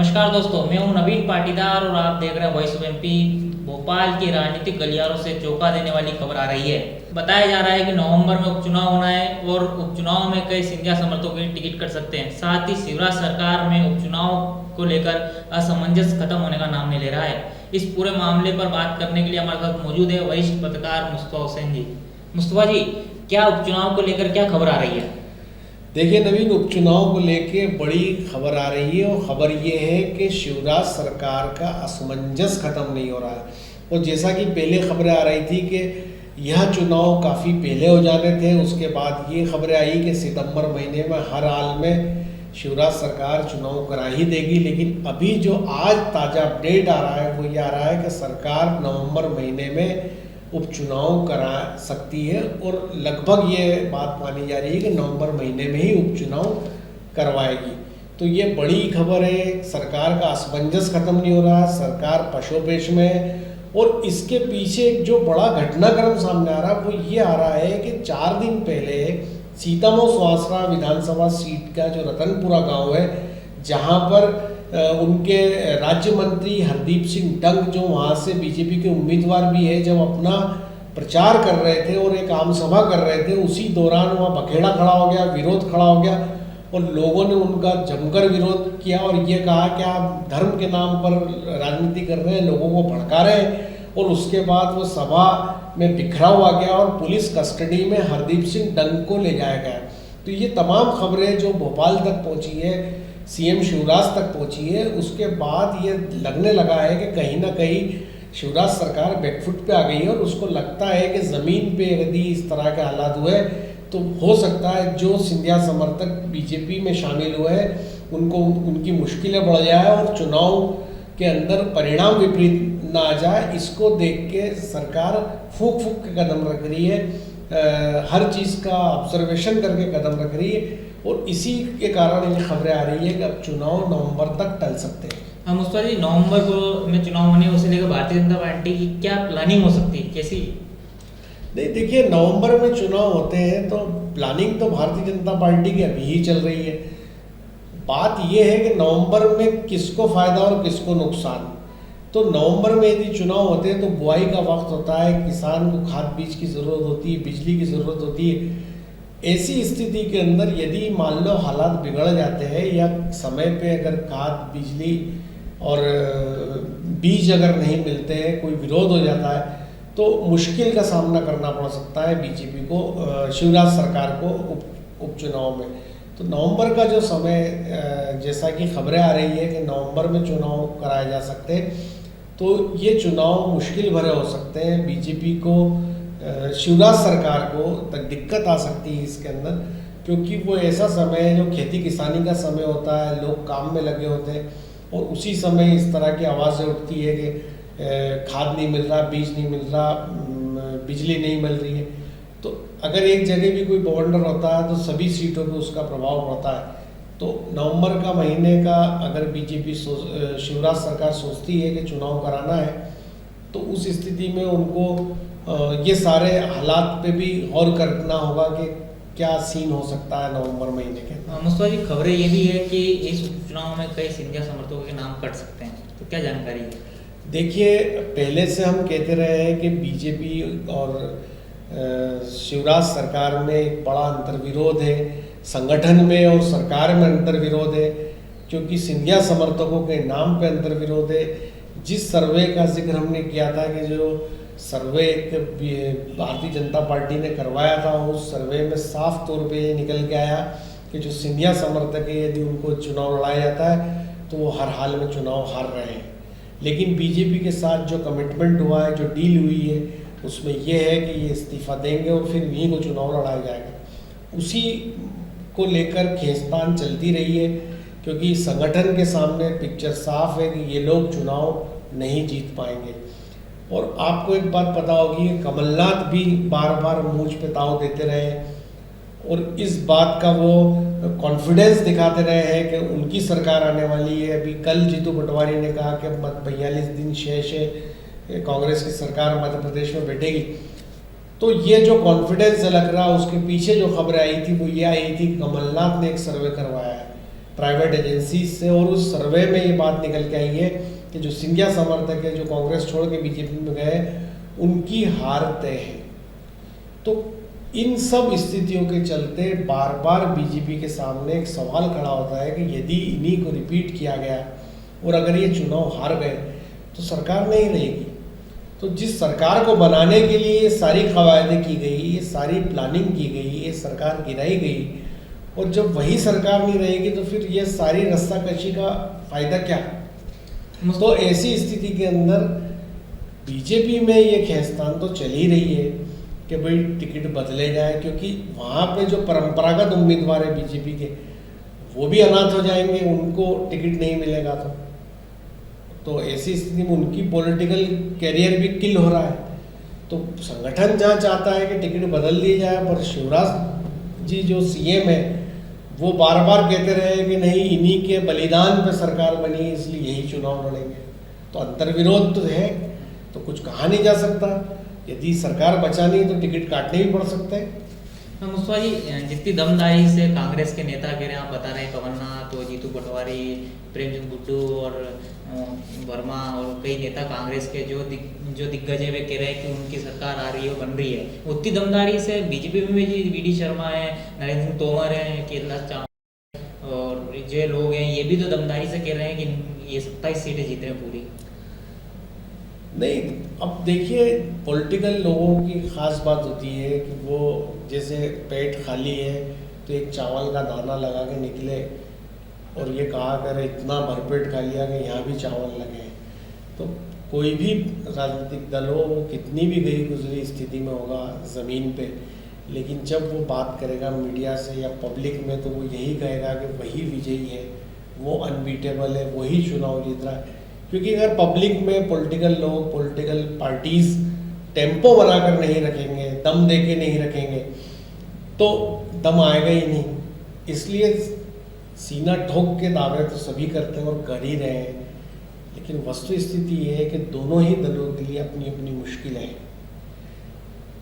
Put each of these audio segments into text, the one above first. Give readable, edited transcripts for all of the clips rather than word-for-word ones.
नमस्कार दोस्तों, मैं हूं नवीन पाटीदार और आप देख रहे हैं वॉइस ऑफ एमपी। भोपाल की राजनीतिक गलियारों से चौंका देने वाली खबर आ रही है। बताया जा रहा है कि नवंबर में उपचुनाव होना है और उपचुनाव में कई सिंधिया समर्थकों के टिकट कट सकते हैं। साथ ही शिवराज सरकार में उपचुनाव को लेकर असमंजस खत्म होने का नाम नहीं ले रहा है। इस पूरे मामले पर बात करने के लिए हमारे साथ मौजूद है वरिष्ठ पत्रकार मुस्तफा हुसैन जी। मुस्तफा जी, क्या उपचुनाव को लेकर क्या खबर आ रही है? देखिए नवीन, उपचुनाव को लेके बड़ी खबर आ रही है और खबर ये है कि शिवराज सरकार का असमंजस खत्म नहीं हो रहा है। और जैसा कि पहले खबरें आ रही थी कि यह चुनाव काफ़ी पहले हो जाने थे, उसके बाद ये खबरें आई कि सितंबर महीने में हर हाल में शिवराज सरकार चुनाव करा ही देगी। लेकिन अभी जो आज ताज़ा अपडेट आ रहा है वो ये आ रहा है कि सरकार नवंबर महीने में उपचुनाव करा सकती है और लगभग ये बात मानी जा रही है कि नवंबर महीने में ही उपचुनाव करवाएगी। तो ये बड़ी खबर है। सरकार का असमंजस खत्म नहीं हो रहा है, सरकार पशोपेश में है। और इसके पीछे एक जो बड़ा घटनाक्रम सामने आ रहा है वो ये आ रहा है कि 4 दिन पहले सीतामऊ सुहासरा विधानसभा सीट का जो रतनपुरा गांव है, जहां पर उनके राज्य मंत्री हरदीप सिंह डंग, जो वहाँ से बीजेपी के उम्मीदवार भी है, जब अपना प्रचार कर रहे थे और एक आम सभा कर रहे थे, उसी दौरान वहाँ बखेड़ा खड़ा हो गया, विरोध खड़ा हो गया और लोगों ने उनका जमकर विरोध किया और ये कहा कि आप धर्म के नाम पर राजनीति कर रहे हैं, लोगों को भड़का रहे हैं। और उसके बाद वो सभा में बिखराव आ गया और पुलिस कस्टडी में हरदीप सिंह डंग को ले जाया गया। तो ये तमाम खबरें जो भोपाल तक पहुँची है, सीएम शिवराज तक पहुंची है, उसके बाद ये लगने लगा है कि कहीं ना कहीं शिवराज सरकार बैकफुट पे आ गई है। और उसको लगता है कि ज़मीन पे यदि इस तरह के हालात हुए तो हो सकता है जो सिंधिया समर्थक बीजेपी में शामिल हुए हैं उनको उनकी मुश्किलें बढ़ जाए और चुनाव के अंदर परिणाम विपरीत ना आ जाए। इसको देख के सरकार फूक फूक के कदम रख रही है, हर चीज़ का ऑब्जर्वेशन करके कदम रख रही है और इसी के कारण ये खबरें आ रही है कि अब चुनाव नवंबर तक टल सकते हैं। हाँ मुस्तफा जी, नवंबर को में चुनाव होने उसे लेकर भारतीय जनता पार्टी की क्या प्लानिंग हो सकती है, कैसी? नहीं, देखिए नवंबर में चुनाव होते हैं तो प्लानिंग तो भारतीय जनता पार्टी की अभी ही चल रही है। बात ये है कि नवंबर में किसको फ़ायदा और किसको नुकसान। तो नवंबर में यदि चुनाव होते हैं तो बुआई का वक्त होता है, किसान को खाद बीज की ज़रूरत होती है, बिजली की ज़रूरत होती है। ऐसी स्थिति के अंदर यदि मान लो हालात बिगड़ जाते हैं या समय पे अगर खाद, बिजली और बीज अगर नहीं मिलते हैं, कोई विरोध हो जाता है, तो मुश्किल का सामना करना पड़ सकता है बीजेपी को, शिवराज सरकार को उपचुनाव में। तो नवंबर का जो समय, जैसा कि खबरें आ रही है कि नवंबर में चुनाव कराए जा सकते हैं, तो ये चुनाव मुश्किल भरे हो सकते हैं। बीजेपी को, शिवराज सरकार को तक दिक्कत आ सकती है इसके अंदर, क्योंकि वो ऐसा समय है जो खेती किसानी का समय होता है, लोग काम में लगे होते हैं और उसी समय इस तरह की आवाज़ें उठती है कि खाद नहीं मिल रहा, बीज नहीं मिल रहा, बिजली नहीं मिल रही है। तो अगर एक जगह भी कोई बवंडर होता है तो सभी सीटों पे उसका प्रभाव पड़ता है। तो नवंबर का महीने का अगर बीजेपी शिवराज सरकार सोचती है कि चुनाव कराना है तो उस स्थिति में उनको ये सारे हालात पे भी गौर करना होगा कि क्या सीन हो सकता है नवंबर महीने के। मुस्तफा जी, खबरें ये भी है कि इस उपचुनाव में कई सिंधिया समर्थकों के नाम कट सकते हैं, तो क्या जानकारी है? देखिए, पहले से हम कहते रहे हैं कि बीजेपी और शिवराज सरकार में एक बड़ा अंतर्विरोध है, संगठन में और सरकार में अंतर्विरोध है, क्योंकि सिंधिया समर्थकों के नाम पे अंतर्विरोध है। जिस सर्वे का जिक्र हमने किया था कि जो सर्वे भारतीय जनता पार्टी ने करवाया था, उस सर्वे में साफ तौर पे ये निकल के आया कि जो सिंधिया समर्थक है यदि उनको चुनाव लड़ाया जाता है तो वो हर हाल में चुनाव हार रहे हैं। लेकिन बीजेपी के साथ जो कमिटमेंट हुआ है, जो डील हुई है, उसमें यह है कि ये इस्तीफा देंगे और फिर इन्हीं को चुनाव लड़ाया जाएगा। उसी को लेकर खींचतान चलती रही है, क्योंकि संगठन के सामने पिक्चर साफ है कि ये लोग चुनाव नहीं जीत पाएंगे। और आपको एक बात पता होगी कि कमलनाथ भी बार बार मूंछ पे ताव देते रहे और इस बात का वो कॉन्फिडेंस दिखाते रहे हैं कि उनकी सरकार आने वाली है। अभी कल जीतू पटवारी ने कहा कि 42 दिन शेष है, कांग्रेस की सरकार मध्य प्रदेश में बैठेगी। तो ये जो कॉन्फिडेंस झलक रहा, उसके पीछे जो खबरें आई थी वो ये आई थी, कमलनाथ ने एक सर्वे करवाया है प्राइवेट एजेंसी से, और उस सर्वे में ये बात निकल के आई है कि जो सिंधिया समर्थक है जो कांग्रेस छोड़ के बीजेपी में गए उनकी हार तय है। तो इन सब स्थितियों के चलते बार बार बीजेपी के सामने एक सवाल खड़ा होता है कि यदि इन्हीं को रिपीट किया गया और अगर ये चुनाव हार गए तो सरकार नहीं रहेगी। तो जिस सरकार को बनाने के लिए ये सारी कवायदें की गई, ये सारी प्लानिंग की गई, ये सरकार गिराई गई, और जब वही सरकार नहीं रहेगी तो फिर ये सारी रस्साकशी का फायदा क्या? तो ऐसी स्थिति के अंदर बीजेपी में ये खींचतान तो चल ही रही है कि भाई टिकट बदले जाए, क्योंकि वहाँ पे जो परंपरागत उम्मीदवार है बीजेपी के वो भी अनाथ हो जाएंगे, उनको टिकट नहीं मिलेगा। तो ऐसी स्थिति में उनकी पॉलिटिकल कैरियर भी किल हो रहा है। तो संगठन जहाँ चाहता है कि टिकट बदल दी जाए, पर शिवराज जी जो सीएम है वो बार बार कहते रहे कि नहीं, इन्हीं के बलिदान पे सरकार बनी, इसलिए यही चुनाव लड़ेंगे। तो अंतर्विरोध तो है, तो कुछ कहा नहीं जा सकता। यदि सरकार बचानी है तो टिकट काटने भी पड़ सकते हैं। मुस्तफा जी, जितनी दमदारी से कांग्रेस के नेता कह रहे हैं, आप बता रहे हैं कमलनाथ और जीतू पटवारी, प्रेमचंद गुड्डू और वर्मा और कई नेता कांग्रेस के जो दिग्गज है वे कह रहे हैं कि उनकी सरकार आ रही है, बन रही है। उतनी दमदारी से बीजेपी में भी वी.डी. शर्मा है, नरेंद्र सिंह तोमर है, कैलाश चावला और जो लोग हैं ये भी तो दमदारी से कह रहे हैं कि ये 27 सीटें जीत रहे हैं पूरी। नहीं, अब देखिए पॉलिटिकल लोगों की ख़ास बात होती है कि वो जैसे पेट खाली है तो एक चावल का दाना लगा के निकले और ये कहा करे इतना भरपेट खा लिया कि यहाँ भी चावल लगे। तो कोई भी राजनीतिक दल हो वो कितनी भी गई गुजरी स्थिति में होगा ज़मीन पे, लेकिन जब वो बात करेगा मीडिया से या पब्लिक में तो वो यही कहेगा कि वही विजयी है, वो अनबीटेबल है, वही चुनाव जीत रहा है। क्योंकि अगर पब्लिक में पॉलिटिकल लोग, पॉलिटिकल पार्टीज़ टेम्पो बनाकर नहीं रखेंगे, दम दे के नहीं रखेंगे तो दम आएगा ही नहीं। इसलिए सीना ठोक के दावे तो सभी करते हैं और कर ही रहे हैं, लेकिन वस्तु स्थिति ये है कि दोनों ही दलों के लिए अपनी अपनी मुश्किलें हैं।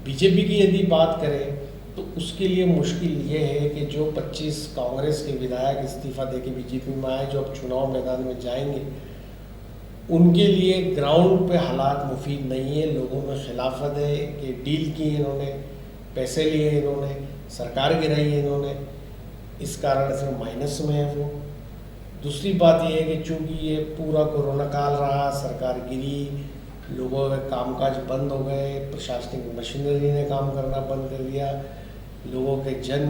बीजेपी की यदि बात करें तो उसके लिए मुश्किल ये है कि जो 25 कांग्रेस के विधायक इस्तीफा दे के बीजेपी में आए, जो अब चुनाव मैदान में जाएंगे, उनके लिए ग्राउंड पे हालात मुफीद नहीं है। लोगों में खिलाफत है कि डील की इन्होंने, पैसे लिए इन्होंने, सरकार गिराई है इन्होंने, इस कारण से माइनस में है वो। दूसरी बात ये है कि चूँकि ये पूरा कोरोना काल रहा, सरकार गिरी, लोगों के कामकाज बंद हो गए, प्रशासनिक मशीनरी ने काम करना बंद कर दिया, लोगों के जन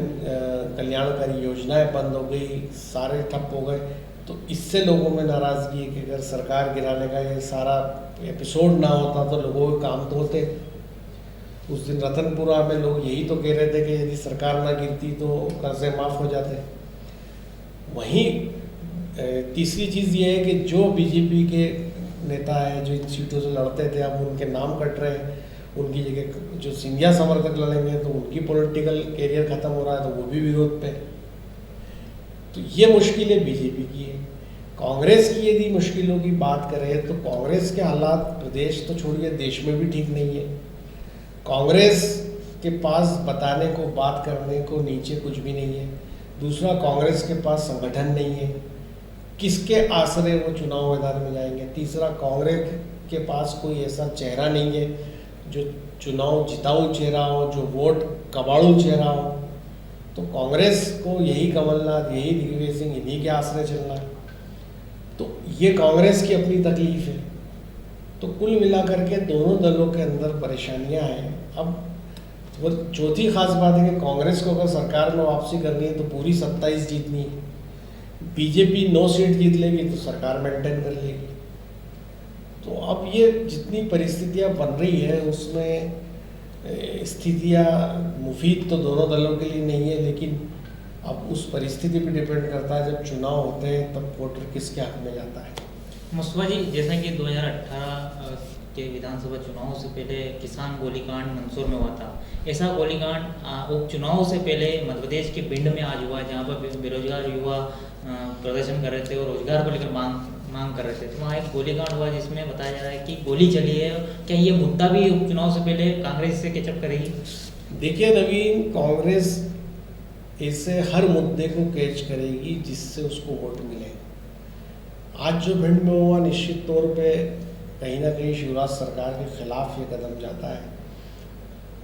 कल्याणकारी योजनाएं बंद हो गई, सारे ठप हो गए। तो इससे लोगों में नाराज़गी है कि अगर सरकार गिराने का ये सारा एपिसोड ना होता तो लोगों के काम तो होते। उस दिन रतनपुरा में लोग यही तो कह रहे थे कि यदि सरकार ना गिरती तो कर्जे माफ़ हो जाते। वहीं तीसरी चीज़ ये है कि जो बीजेपी के नेता है जो इन सीटों से लड़ते थे, अब उनके नाम कट रहे हैं, उनकी जगह जो सिंधिया समर्थक लड़ेंगे तो उनकी पॉलिटिकल कैरियर ख़त्म हो रहा है, तो वो भी विरोध पे। तो ये मुश्किलें बीजेपी की है। कांग्रेस की यदि मुश्किलों की बात करें तो कांग्रेस के हालात प्रदेश तो छोड़िए देश में भी ठीक नहीं है। कांग्रेस के पास बताने को, बात करने को नीचे कुछ भी नहीं है। दूसरा, कांग्रेस के पास संगठन नहीं है, किसके आसरे वो चुनाव मैदान में जाएंगे। तीसरा, कांग्रेस के पास कोई ऐसा चेहरा नहीं है जो चुनाव जिताऊ चेहरा हो, जो वोट कबाड़ू चेहरा हो। तो कांग्रेस को यही कमलनाथ, यही दिग्विजय सिंह, इन्हीं के आसरे चलना है। तो ये कांग्रेस की अपनी तकलीफ है। तो कुल मिलाकर के दोनों दलों के अंदर परेशानियां हैं। अब वो चौथी खास बात है कि कांग्रेस को अगर सरकार में वापसी करनी है तो पूरी 27 जीतनी है। बीजेपी 9 सीट जीत लेगी तो सरकार मेंटेन कर लेगी। तो अब ये जितनी परिस्थितियां बन रही है उसमें स्थितियाँ मुफीद तो दोनों दलों के लिए नहीं है, लेकिन अब उस परिस्थिति पे डिपेंड करता है जब चुनाव होते हैं तब वोटर किसके हक में जाता है। मुस्तफा जी, जैसा कि 2018 के विधानसभा चुनाव से पहले किसान गोलीकांड मंदसौर में हुआ था, ऐसा गोलीकांड उपचुनाव से पहले मध्य प्रदेश के भिंड में आज हुआ, जहाँ पर बेरोजगार युवा प्रदर्शन कर रहे थे और रोजगार को लेकर मांग कर रहे थे। तो वहाँ एक गोलीकांड हुआ जिसमें बताया जा रहा है कि गोली चली है। क्या ये मुद्दा भी उपचुनाव से पहले कांग्रेस से कैचअप करेगी? देखिए नवीन, कांग्रेस ऐसे हर मुद्दे को कैच करेगी जिससे उसको वोट मिले। आज जो भिंड में हुआ निश्चित तौर पे कहीं ना कहीं शिवराज सरकार के खिलाफ ये कदम जाता है।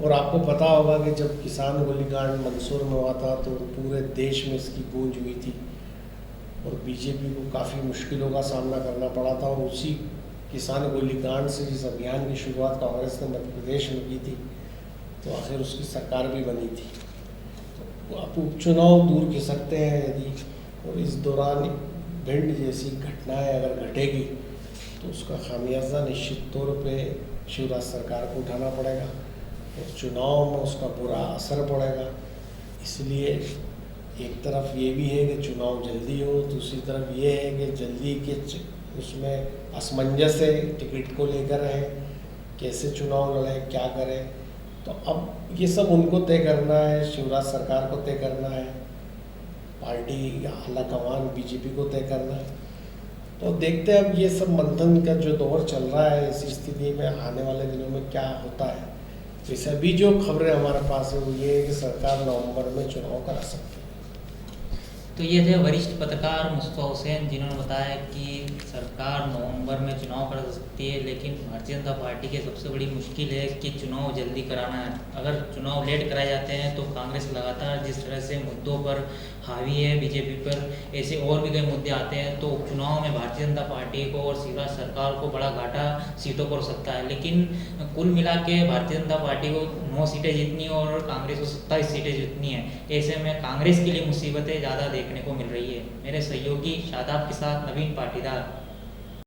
और आपको पता होगा कि जब किसान गोलीकांड मंदसौर में हुआ था तो पूरे देश में इसकी गूंज हुई थी और बीजेपी को काफ़ी मुश्किलों का सामना करना पड़ा था। और उसी किसान गोलीकांड से जिस अभियान की शुरुआत कांग्रेस ने मध्य प्रदेश में की थी तो आखिर उसकी सरकार भी बनी थी। तो आप उपचुनाव दूर कर सकते हैं यदि, और इस दौरान भिंड जैसी घटनाएं अगर घटेगी तो उसका खामियाजा निश्चित तौर पे शिवराज सरकार को उठाना पड़ेगा और चुनाव में उसका बुरा असर पड़ेगा। इसलिए एक तरफ ये भी है कि चुनाव जल्दी हो, दूसरी तरफ ये है कि जल्दी के उसमें असमंजस है, टिकट को लेकर है, कैसे चुनाव लड़े, क्या करें। तो अब ये सब उनको तय करना है, शिवराज सरकार को तय करना है, पार्टी आला कमान बीजेपी को तय करना है। तो देखते हैं अब ये सब मंथन का जो दौर चल रहा है, इस स्थिति में आने वाले दिनों में क्या होता है। वैसे अभी जो खबरें हमारे पास है वो ये है कि सरकार नवंबर में चुनाव करा सकती है। तो ये थे वरिष्ठ पत्रकार मुस्तफा हुसैन, जिन्होंने बताया कि सरकार नवंबर में चुनाव करा सकती है, लेकिन भारतीय जनता पार्टी की सबसे बड़ी मुश्किल है कि चुनाव जल्दी कराना है। अगर चुनाव लेट कराए जाते हैं तो कांग्रेस लगातार जिस तरह से मुद्दों पर हावी है बीजेपी पर, ऐसे और भी कई मुद्दे आते हैं तो उपचुनाव में भारतीय जनता पार्टी को और शिवराज सरकार को बड़ा घाटा सीटों पर हो सकता है। लेकिन कुल मिला के भारतीय जनता पार्टी को 9 सीटें जीतनी और कांग्रेस को 27 सीटें जीतनी है। ऐसे में कांग्रेस के लिए मुसीबतें ज़्यादा देखने को मिल रही है। मेरे सहयोगी शादाब के साथ नवीन पाटीदार।